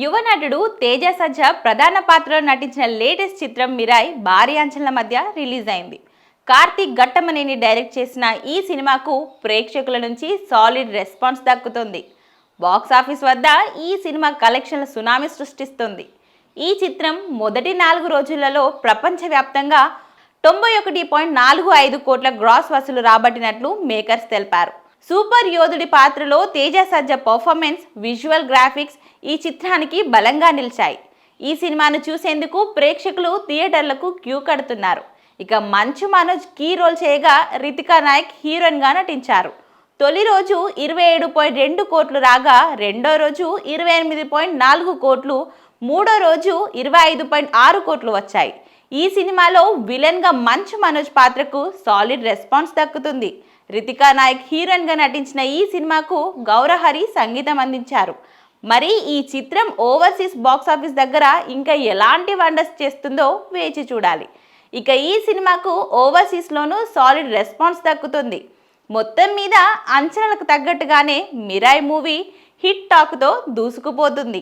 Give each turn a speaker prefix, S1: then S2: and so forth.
S1: యువ నటుడు తేజ సజ్జా ప్రధాన పాత్రలో నటించిన లేటెస్ట్ చిత్రం మిరాయ్ భారీ అంచనాల మధ్య రిలీజ్ అయింది. కార్తీక్ ఘట్టమనేని డైరెక్ట్ చేసిన ఈ సినిమాకు ప్రేక్షకుల నుంచి సాలిడ్ రెస్పాన్స్ దక్కుతుంది. బాక్సాఫీస్ వద్ద ఈ సినిమా కలెక్షన్ల సునామీ సృష్టిస్తుంది. ఈ చిత్రం మొదటి 4 రోజులలో ప్రపంచవ్యాప్తంగా 91.45 కోట్ల గ్రాస్ వసూలు రాబట్టినట్లు మేకర్స్ తెలిపారు. సూపర్ యోధుడి పాత్రలో తేజ సజ్జా పర్ఫార్మెన్స్, విజువల్ గ్రాఫిక్స్ ఈ చిత్రానికి బలంగా నిలిచాయి. ఈ సినిమాను చూసేందుకు ప్రేక్షకులు థియేటర్లకు క్యూ కడుతున్నారు. ఇక మంచు మనోజ్ కీ రోల్ చేయగా రితికా నాయక్ హీరోయిన్గా నటించారు. తొలి రోజు 27.2 కోట్లు రాగా రెండో రోజు 28.4 కోట్లు, మూడో రోజు 25.6 కోట్లు వచ్చాయి. ఈ సినిమాలో విలన్గా మంచు మనోజ్ పాత్రకు సాలిడ్ రెస్పాన్స్ దక్కుతుంది. రితికా నాయక్ హీరోయిన్గా నటించిన ఈ సినిమాకు గౌరహరి సంగీతం అందించారు. మరి ఈ చిత్రం ఓవర్సీస్ బాక్సాఫీస్ దగ్గర ఇంకా ఎలాంటి వండర్స్ చేస్తుందో వేచి చూడాలి. ఇక ఈ సినిమాకు ఓవర్సీస్లోనూ సాలిడ్ రెస్పాన్స్ దక్కుతుంది. మొత్తం మీద అంచనాలకు తగ్గట్టుగానే మిరాయ్ మూవీ హిట్ టాక్తో దూసుకుపోతుంది.